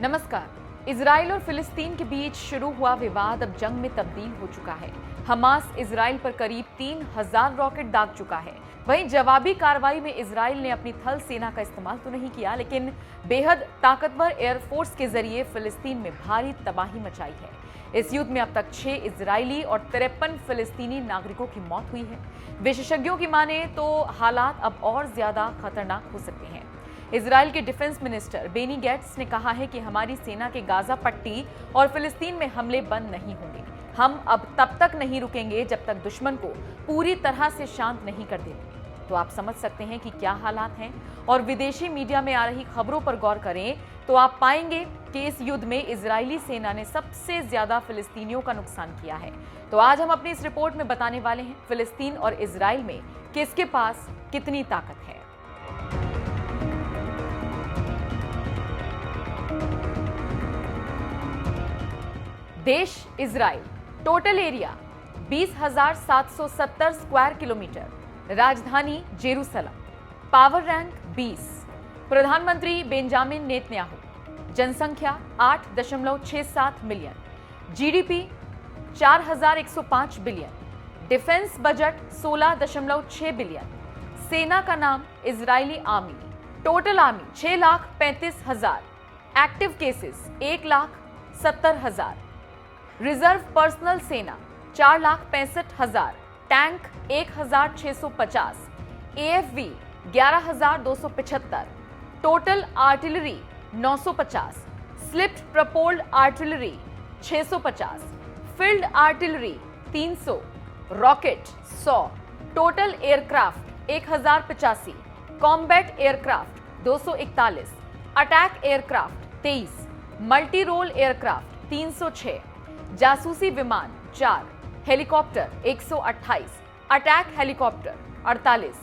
नमस्कार। इजराइल और फिलिस्तीन के बीच शुरू हुआ विवाद अब जंग में तब्दील हो चुका है। हमास इजराइल पर करीब 3000 रॉकेट दाग चुका है। वहीं जवाबी कार्रवाई में इजराइल ने अपनी थल सेना का इस्तेमाल तो नहीं किया, लेकिन बेहद ताकतवर एयरफोर्स के जरिए फिलिस्तीन में भारी तबाही मचाई है। इस युद्ध में अब तक 6 इजरायली और 53 फिलिस्तीनी नागरिकों की मौत हुई है। विशेषज्ञों की माने तो हालात अब और ज्यादा खतरनाक हो सकते हैं। इजराइल के डिफेंस मिनिस्टर बेनी गैट्स ने कहा है कि हमारी सेना के गाजा पट्टी और फिलिस्तीन में हमले बंद नहीं होंगे। हम अब तब तक नहीं रुकेंगे जब तक दुश्मन को पूरी तरह से शांत नहीं कर देते। तो आप समझ सकते हैं कि क्या हालात हैं। और विदेशी मीडिया में आ रही खबरों पर गौर करें तो आप पाएंगे कि इस युद्ध में इजरायली सेना ने सबसे ज्यादा फिलिस्तीनियों का नुकसान किया है। तो आज हम अपनी इस रिपोर्ट में बताने वाले हैं फिलिस्तीन और इजराइल में किसके पास कितनी ताकत है। देश Israel, total area 20,770 square kilometre, राजधानी जेरूसलम, पावर रैंक 20, प्रधानमंत्री बेंजामिन नेतन्याहू, जनसंख्या 8.67 million, GDP 4,105 billion, defence budget 16.6 billion, सेना का नाम Israeli army, total army 6,35,000, active cases 1,70,000, reserve personnel सेना 4,65,000, tank 1,650, AFV 11,275, total artillery 950, slipped propelled artillery 650, field artillery 300, rocket 100, total aircraft 1085, combat aircraft 241, attack aircraft 23, multi role aircraft 306, जासूसी विमान 4, helicopter 128, attack helicopter 48,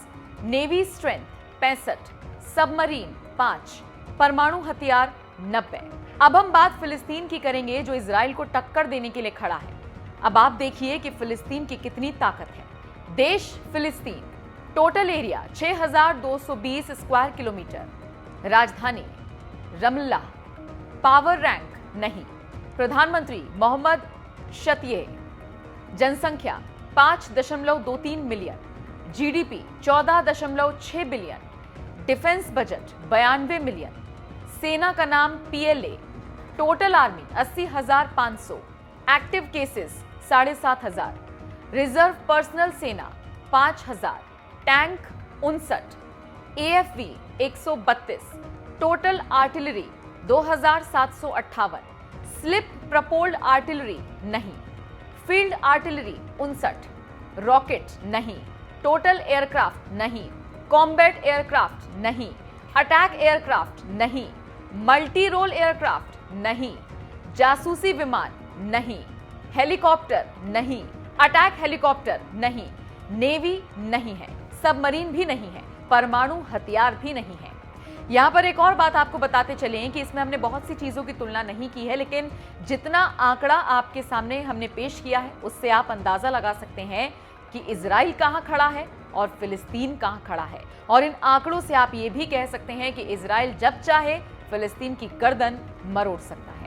navy strength 65, submarine 5, परमाणु हथियार 90। अब हम बात फिलिस्तीन की करेंगे जो इजराइल को टक्कर देने के लिए खड़ा है। अब आप देखिए कि फिलिस्तीन की कितनी ताकत है। देश फिलिस्तीन, टोटल एरिया 6,220 स्क्वायर किलोमीटर, राजधानी रमल्लाह, पावर रैंक नहीं, प्रधानमंत्री मोहम्मद शतिये, जनसंख्या 5.23 million, GDP 14.6 billion, defence budget 92 million, सेना का नाम PLA, total army 80,500, active cases 7,500, reserve personnel सेना 5,000, tank 59, AFV 132, total artillery 2,758, slip propelled artillery नहीं, फील्ड आर्टिलरी 59, रॉकेट नहीं, टोटल एयरक्राफ्ट नहीं, कॉम्बैट एयरक्राफ्ट नहीं, अटैक एयरक्राफ्ट नहीं, मल्टी रोल एयरक्राफ्ट नहीं, जासूसी विमान नहीं, हेलीकॉप्टर नहीं, अटैक हेलीकॉप्टर नहीं, नेवी नहीं है, सबमरीन भी नहीं है, परमाणु हथियार भी नहीं है। यहाँ पर एक और बात आपको बताते चलें कि इसमें हमने बहुत सी चीजों की तुलना नहीं की है, लेकिन जितना आंकड़ा आपके सामने हमने पेश किया है उससे आप अंदाजा लगा सकते हैं कि इजराइल कहां खड़ा है और फिलिस्तीन कहां खड़ा है। और इन आंकड़ों से आप ये भी कह सकते हैं कि इजराइल जब चाहे फिलिस्तीन की गर्दन मरोड़ सकता है।